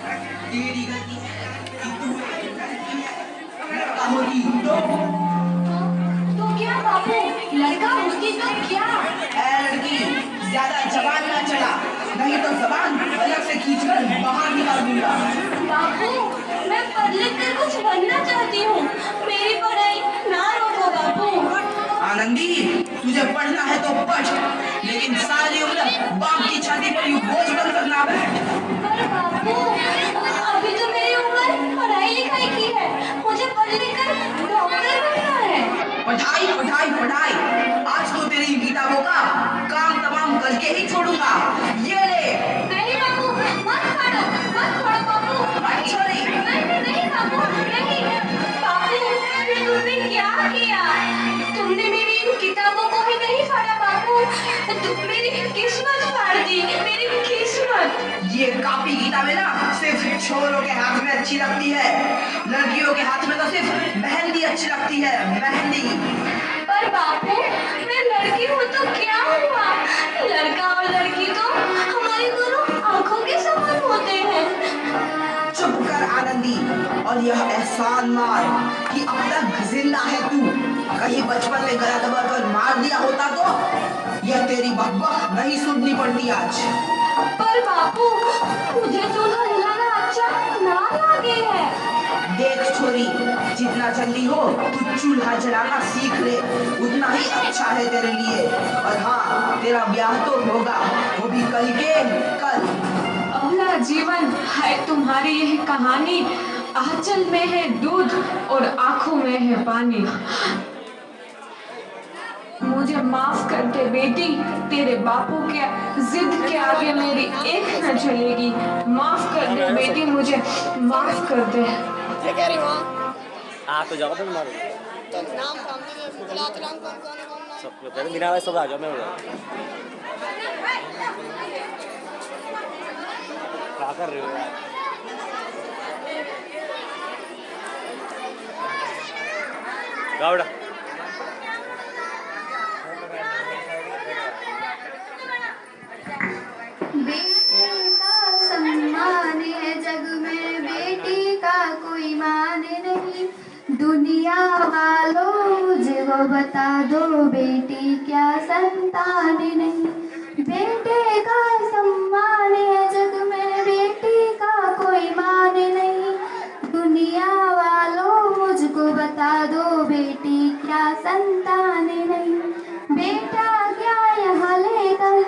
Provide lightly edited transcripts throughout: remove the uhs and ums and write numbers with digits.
तेरी गलती है कि तू लड़का होती तो क्या बापू, लड़का होती तो क्या? लड़की ज्यादा जबान ना चला, नहीं तो जबान अलग से खींचकर बाहर निकाल दूंगा। बापू, मैं पढ़ लिख कर कुछ बनना चाहती हूँ, मेरी पढ़ाई ना रोको बापू। आनंदी, तुझे पढ़ना है तो पढ़, लेकिन सारी उम्र बाप की छाती पर यूं बोझ बनकर ना बैठ। पर बापू, अभी तो मेरी उम्र पढ़ाई लिखाई की है, मुझे पढ़ लिख कर डॉक्टर बनना है। पढ़ाई पढ़ाई पढ़ाई, आज तो तेरी किताबों का काम तमाम करके ही छोड़ूंगा। ये ले। नहीं बापू, मत फाड़ो बापू। मत छोड़ी। नहीं बापू, नहीं। बापू, तुमने क्या किया? तुमने मेरी इन किताबों को ही नहीं फाड़ा बापू, तुम मेरी किस्मत फाड़ दी, मेरी किस्मत। ये कॉपी किताबें ना सिर्फ छोरों के हाथ में अच्छी लगती है, लड़कियों के हाथ में तो सिर्फ मेहंदी अच्छी लगती है, मेहंदी। पर बापू, मैं लड़की हूँ तो क्या हुआ? लड़का और लड़की तो हमारी दोनों आंखों के समान होते हैं। चुप कर आनंदी, और यह एहसान मार कि अब तक जिंदा है तू। कहीं बचपन में गला दबाकर मार दिया होता तो यह तेरी बकबक नहीं सुननी पड़ती आज। पर बापू, मुझे चूल्हा जलाना अच्छा ना लगे है। देख छोरी, जितना जल्दी हो तू चूल्हा जलाना सीख ले, उतना ही अच्छा है तेरे लिए। और हाँ, तेरा ब्याह तो होगा, वो भी कल के कल। अगला जीवन है तुम्हारी यह कहानी, आंचल में है दूध और आंखों में है पानी। मुझे माफ कर दे बेटी, तेरे बापू के जिद के आगे मेरी एक न चलेगी। माफ कर दे बेटी, मुझे माफ कर दे। क्या कह रही माँ? तो जाओ तुम मारो तो नाम काम दे, बुलाते नाम कौन सब पहले बिना वैसे सब आ जाओ। मैं क्या कर रहे हो यार? गावड़ा बेटी का सम्मान है जग में, बेटी का कोई मान नहीं। दुनिया वालों मुझे वो बता दो, बेटी क्या संतान नहीं। बेटे का सम्मान है जग में, बेटी का कोई मान नहीं। दुनिया वालों मुझको बता दो, बेटी क्या संतान नहीं। बेटा क्या यहाँ लेकर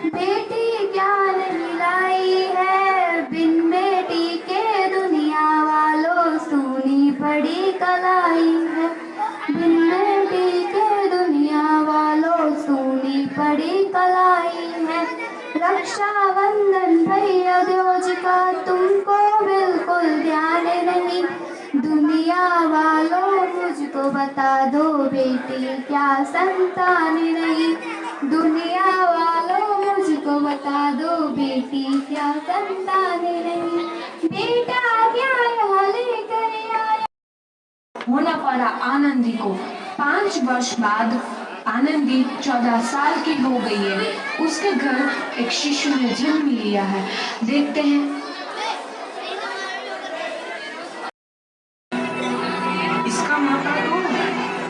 बेटी क्या नहीं लाई है, बिन बेटी के दुनिया वालों सूनी पड़ी कलाई है। बिन बेटी के दुनिया वालों सूनी पड़ी कलाई है। रक्षाबंधन भैया दूज का तुमको बिल्कुल ध्यान नहीं। दुनिया वालों मुझको बता दो, बेटी क्या संतान नहीं। दुनिया वालों मुझको बता दो, बेटी क्या संतान नहीं। बेटा क्या यहाँ लेकर आया। होना पड़ा आनंदी को। 5 वर्ष बाद आनंदी 14 साल की हो गई है। उसके घर एक शिशु ने जन्म लिया है। देखते हैं। इसका माथा तो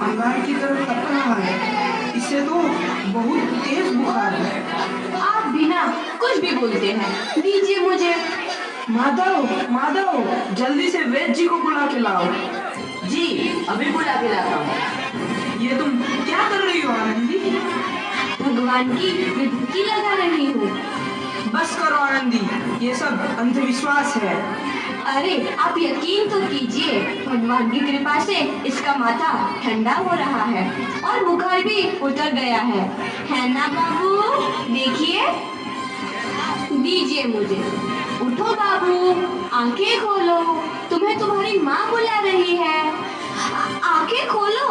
अंगार की तरफ तप रहा है, इसे तो बहुत तेज बुखार है। आप बिना कुछ भी बोलते हैं, दीजिए मुझे। माधव, जल्दी से वैद्य जी को बुला के लाओ। जी, अभी बुला के लाता हूँ। ये तुम क्या कर रही हो आनंदी? भगवान की विभूति लगा रही हूँ। बस करो आनंदी, ये सब अंधविश्वास है। अरे आप यकीन तो कीजिए, भगवान की कृपा से इसका माथा ठंडा हो रहा है और बुखार भी उतर गया है ना बाबू? देखिए, दीजिए मुझे। उठो बाबू, आंखें खोलो, तुम्हें तुम्हारी माँ बुला रही है। आंखें खोलो,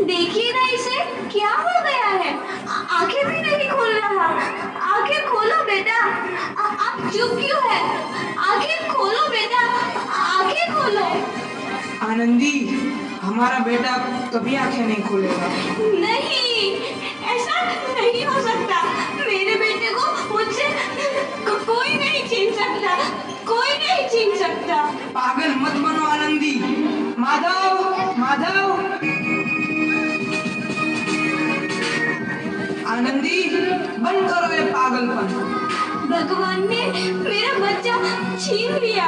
देखिए ना इसे क्या हो गया है, आंखें भी नहीं खोल रहा। आंखें खोलो बेटा, आप चुप क्यों है? आंखें खोलो बेटा, आंखें खोलो। आनंदी, हमारा बेटा कभी आंखें नहीं खोलेगा। नहीं, ऐसा नहीं हो सकता। मेरे बेटे को मुझसे कोई नहीं छीन सकता, कोई नहीं। भगवान ने मेरा बच्चा छीन लिया।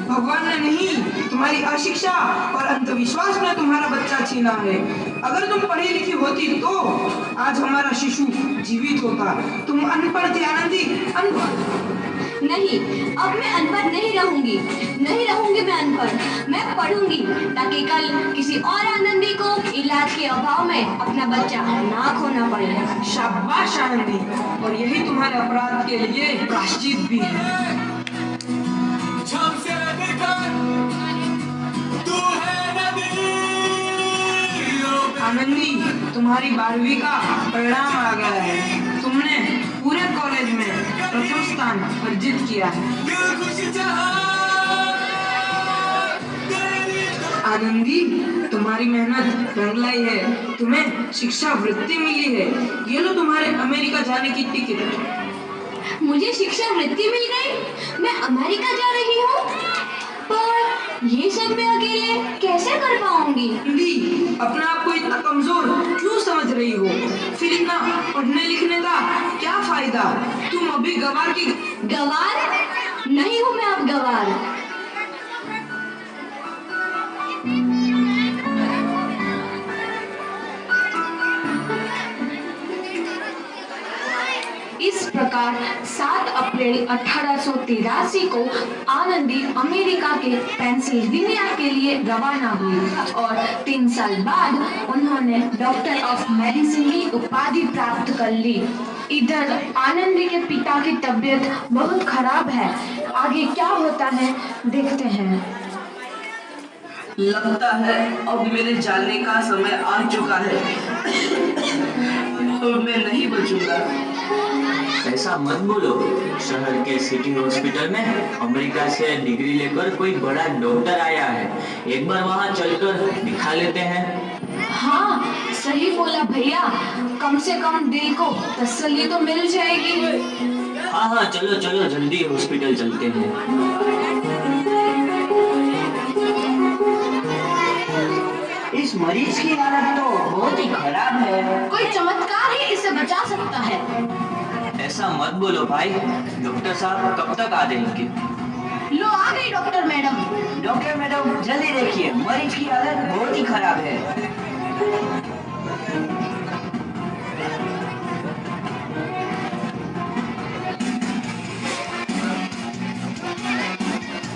भगवान ने नहीं, तुम्हारी अशिक्षा और अंधविश्वास ने तुम्हारा बच्चा छीना है। अगर तुम पढ़ी लिखी होती तो आज हमारा शिशु जीवित होता। तुम अनपढ़ थी आनंदी, अनपढ़। नहीं, अब मैं अनपढ़ नहीं रहूंगी मैं अनपढ़। मैं पढ़ूंगी ताकि कल किसी और आनंदी को इलाज के अभाव में अपना बच्चा ना खोना पड़े। शाबाश आनंदी, और यही तुम्हारे अपराध के लिए प्रायश्चित भी है। आनंदी, तुम्हारी 12वीं का परिणाम आ गया है। तुमने पूरे कॉलेज में प्रथम स्थान अर्जित किया है। आनंदी, तुम्हारी मेहनत रंग लाई है। तुम्हें शिक्षा वृत्ति मिली है। ये लो तुम्हारे अमेरिका जाने की टिकट। मुझे शिक्षा वृत्ति मिल गई, मैं अमेरिका जा रही हूँ। पर ये सब मैं अकेले कैसे कर पाऊंगी? आनंदी, अपने आप को इतना कमजोर क्यों समझ रही हो? फिर इतना पढ़ने लिखने का क्या फायदा? तुम अभी गवार की गवार नहीं हूँ मैं अब गवार। इस प्रकार 7 अप्रैल 1883 को आनंदी अमेरिका के पेंसिल्वेनिया के लिए रवाना हुई और 3 साल बाद उन्होंने डॉक्टर ऑफ मेडिसिन की उपाधि प्राप्त कर ली। इधर आनंदी के पिता की तबीयत बहुत खराब है। आगे क्या होता है देखते हैं। लगता है अब मेरे जाने का समय आ चुका है। अब मैं नहीं बचूंगा। ऐसा मत बोलो। शहर के सिटी हॉस्पिटल में अमेरिका से डिग्री लेकर कोई बड़ा डॉक्टर आया है। एक बार वहाँ चलकर दिखा लेते हैं। हाँ, सही बोला भैया। कम से कम दिल को तसल्ली तो मिल जाएगी। हाँ हाँ, चलो चलो जल्दी हॉस्पिटल चलते हैं। इस मरीज की हालत तो बहुत ही खराब है। कोई चमत्कार ही इसे बचा सकता है। ऐसा मत बोलो भाई। डॉक्टर साहब कब तक आ जाएंगे? लो आ गई डॉक्टर मैडम। डॉक्टर मैडम जल्दी देखिए, मरीज की हालत बहुत ही खराब है।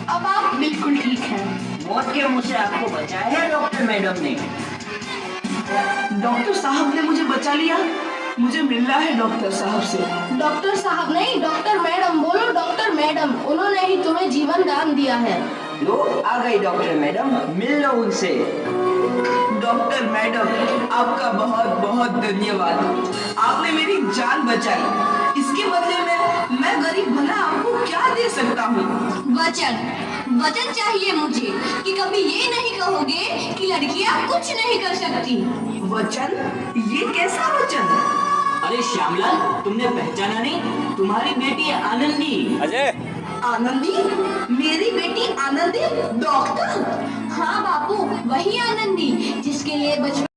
अब आप बिल्कुल ठीक हैं। मौत के मुंह से आपको बचाया है डॉक्टर मैडम ने। डॉक्टर साहब ने मुझे बचा लिया। मुझे मिलना है डॉक्टर साहब से। डॉक्टर साहब नहीं, डॉक्टर मैडम बोलो। डॉक्टर मैडम, उन्होंने ही तुम्हें जीवन दान दिया है। लो आ गई डॉक्टर मैडम, मिल लो उनसे। डॉक्टर मैडम, आपका बहुत बहुत धन्यवाद। आपने मेरी जान बचाई। इसके बदले में मैं गरीब भला आपको क्या दे सकता हूँ? वचन चाहिए मुझे कि कभी ये नहीं कहोगे कि लड़कियां कुछ नहीं कर सकती। वचन? ये कैसा वचन? अरे श्यामलाल, तुमने पहचाना नहीं? तुम्हारी बेटी आनंदी। अजय, आनंदी? मेरी बेटी आनंदी? डॉक्टर? हाँ बापू, वही आनंदी जिसके लिए बचपन